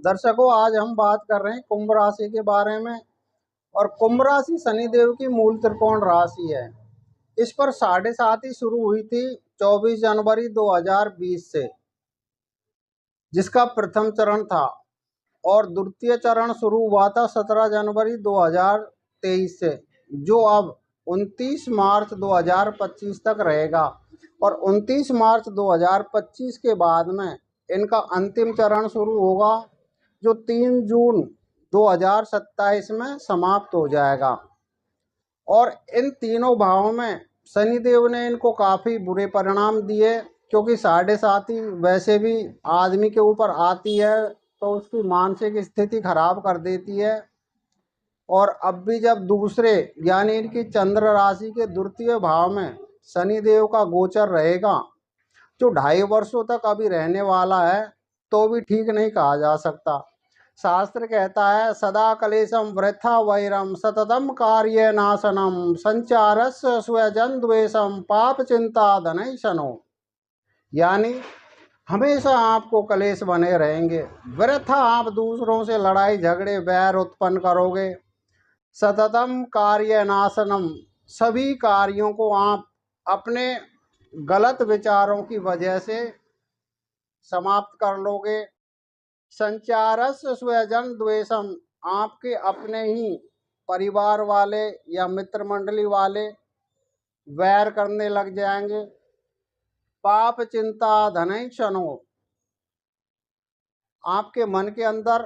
दर्शकों, आज हम बात कर रहे हैं कुंभ राशि के बारे में। और कुंभ राशि शनिदेव की मूल त्रिकोण राशि है। इस पर 7.5 शुरू हुई थी 24 जनवरी 2020 से, जिसका प्रथम चरण था। और द्वितीय चरण शुरू हुआ था 17 जनवरी 2023 से, जो अब 29 मार्च 2025 तक रहेगा। और 29 मार्च 2025 के बाद में इनका अंतिम चरण शुरू होगा, जो 3 जून 2027 में समाप्त हो जाएगा। और इन तीनों भावों में शनिदेव ने इनको काफ़ी बुरे परिणाम दिए, क्योंकि 7.5 वैसे भी आदमी के ऊपर आती है तो उसकी मानसिक स्थिति खराब कर देती है। और अब भी जब दूसरे यानी इनकी चंद्र राशि के द्वितीय भाव में शनिदेव का गोचर रहेगा, जो 2.5 वर्षों तक अभी रहने वाला है, तो भी ठीक नहीं कहा जा सकता। शास्त्र कहता है, सदा कलेशम वृथा वैरम सततम कार्य नाशनम संचारस्य स्वजन द्वेषम पाप चिंता धनैषणो। यानी हमेशा आपको कलेश बने रहेंगे, वृथा आप दूसरों से लड़ाई झगड़े बैर उत्पन्न करोगे। सततम कार्य नाशनम, सभी कार्यों को आप अपने गलत विचारों की वजह से समाप्त कर लोगे। संचारस्य स्वजन द्वेषम, आपके अपने ही परिवार वाले या मित्र मंडली वाले वैर करने लग जाएंगे। पाप चिंता धनैषणो, आपके मन के अंदर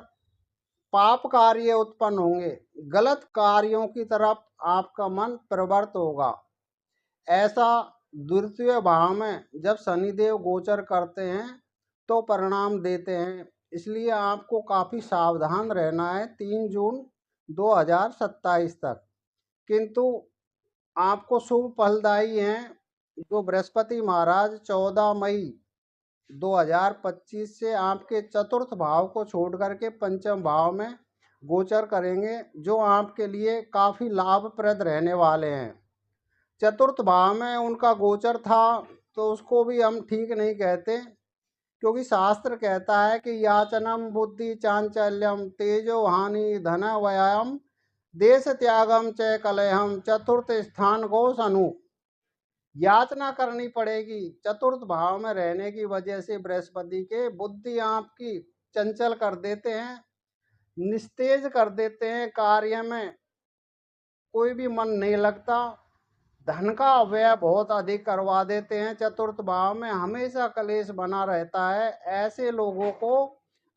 पाप कार्य उत्पन्न होंगे, गलत कार्यों की तरफ आपका मन प्रवृत्त होगा। ऐसा द्वितीय भाव में जब शनिदेव गोचर करते हैं तो परिणाम देते हैं। इसलिए आपको काफ़ी सावधान रहना है 3 जून 2027 तक। किंतु आपको शुभ फलदायी हैं जो बृहस्पति महाराज 14 मई 2025 से आपके चतुर्थ भाव को छोड़ करके पंचम भाव में गोचर करेंगे, जो आपके लिए काफ़ी लाभप्रद रहने वाले हैं। चतुर्थ भाव में उनका गोचर था तो उसको भी हम ठीक नहीं कहते, क्योंकि शास्त्र कहता है कि याचनम बुद्धि चांचल्यम तेजो हानि धन व्ययम देश त्यागम च कलहम चतुर्थ स्थान को सनु। याचना करनी पड़ेगी। चतुर्थ भाव में रहने की वजह से बृहस्पति के बुद्धि आपकी चंचल कर देते हैं, निस्तेज कर देते हैं, कार्य में कोई भी मन नहीं लगता, धन का व्यय बहुत अधिक करवा देते हैं। चतुर्थ भाव में हमेशा कलेश बना रहता है। ऐसे लोगों को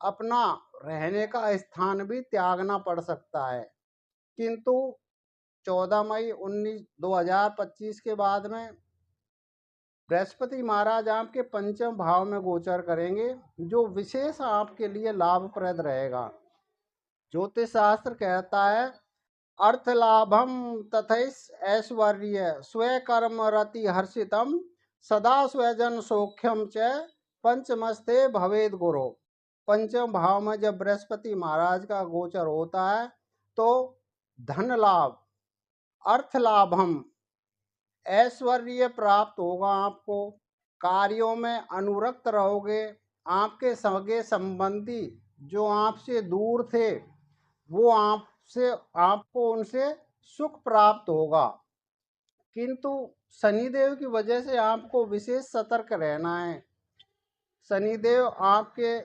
अपना रहने का स्थान भी त्यागना पड़ सकता है। किंतु 14 मई 2025 के बाद में बृहस्पति महाराज आपके पंचम भाव में गोचर करेंगे, जो विशेष आपके लिए लाभप्रद रहेगा। ज्योतिष शास्त्र कहता है, अर्थ लाभम तथैस ऐश्वर्य स्वकर्म रति हर्षितम सदा स्वजन सौख्यम च पंचमस्ते भवेद गुरु। पंचम भाव में जब बृहस्पति महाराज का गोचर होता है तो धन लाभ, अर्थ लाभम, ऐश्वर्य प्राप्त होगा आपको। कार्यों में अनुरक्त रहोगे। आपके सगे संबंधी जो आपसे दूर थे, वो आपको उनसे सुख प्राप्त होगा। किंतु शनिदेव की वजह से आपको विशेष सतर्क रहना है। शनिदेव आपके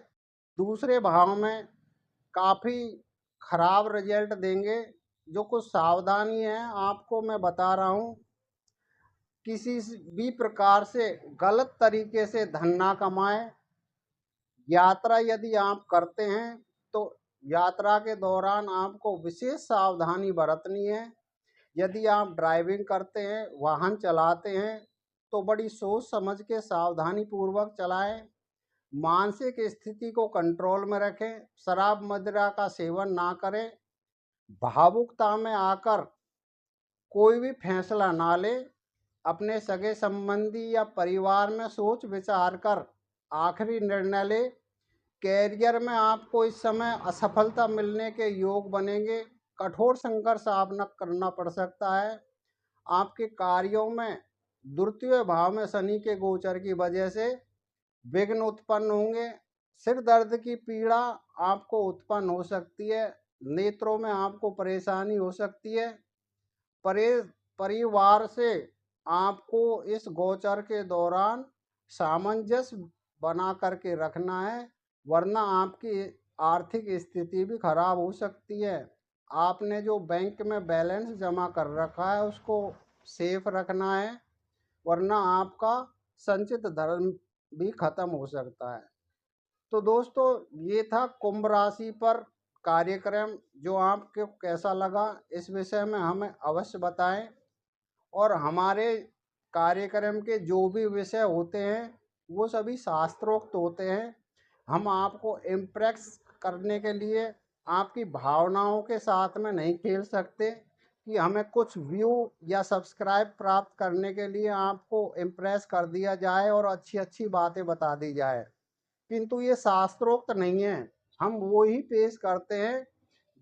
दूसरे भाव में काफ़ी खराब रिजल्ट देंगे। जो कुछ सावधानी है आपको मैं बता रहा हूँ। किसी भी प्रकार से गलत तरीके से धन ना कमाएं। यात्रा यदि आप करते हैं तो यात्रा के दौरान आपको विशेष सावधानी बरतनी है। यदि आप ड्राइविंग करते हैं, वाहन चलाते हैं, तो बड़ी सोच समझ के सावधानी पूर्वक चलाएं। मानसिक स्थिति को कंट्रोल में रखें। शराब मदिरा का सेवन ना करें। भावुकता में आकर कोई भी फैसला ना लें। अपने सगे संबंधी या परिवार में सोच विचार कर आखिरी निर्णय लें। कैरियर में आपको इस समय असफलता मिलने के योग बनेंगे। कठोर संघर्ष आपको करना पड़ सकता है। आपके कार्यों में द्वितीय भाव में शनि के गोचर की वजह से विघ्न उत्पन्न होंगे। सिर दर्द की पीड़ा आपको उत्पन्न हो सकती है, नेत्रों में आपको परेशानी हो सकती है। परे परिवार से आपको इस गोचर के दौरान सामंजस्य बना करके रखना है, वरना आपकी आर्थिक स्थिति भी खराब हो सकती है। आपने जो बैंक में बैलेंस जमा कर रखा है उसको सेफ रखना है, वरना आपका संचित धर्म भी खत्म हो सकता है। तो दोस्तों, ये था कुंभ राशि पर कार्यक्रम। जो आपको कैसा लगा इस विषय में हमें अवश्य बताएं। और हमारे कार्यक्रम के जो भी विषय होते हैं वो सभी शास्त्रोक्त होते हैं। हम आपको इम्प्रेस करने के लिए आपकी भावनाओं के साथ में नहीं खेल सकते कि हमें कुछ व्यू या सब्सक्राइब प्राप्त करने के लिए आपको इम्प्रेस कर दिया जाए और अच्छी अच्छी बातें बता दी जाए, किंतु ये शास्त्रोक्त नहीं है। हम वो ही पेश करते हैं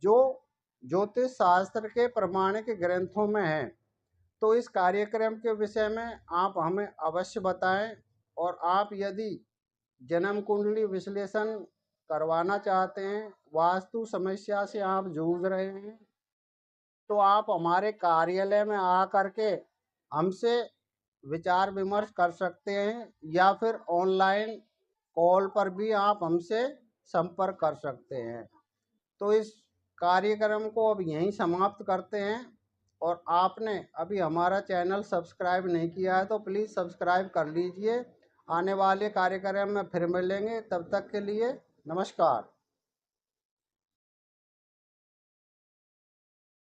जो ज्योतिष शास्त्र के प्रमाणिक ग्रंथों में है। तो इस कार्यक्रम के विषय में आप हमें अवश्य बताएं। और आप यदि जन्म कुंडली विश्लेषण करवाना चाहते हैं, वास्तु समस्या से आप जूझ रहे हैं, तो आप हमारे कार्यालय में आ करके हमसे विचार विमर्श कर सकते हैं, या फिर ऑनलाइन कॉल पर भी आप हमसे संपर्क कर सकते हैं। तो इस कार्यक्रम को अब यहीं समाप्त करते हैं। और आपने अभी हमारा चैनल सब्सक्राइब नहीं किया है तो प्लीज़ सब्सक्राइब कर लीजिए। आने वाले कार्यक्रम में फिर मिलेंगे, तब तक के लिए नमस्कार।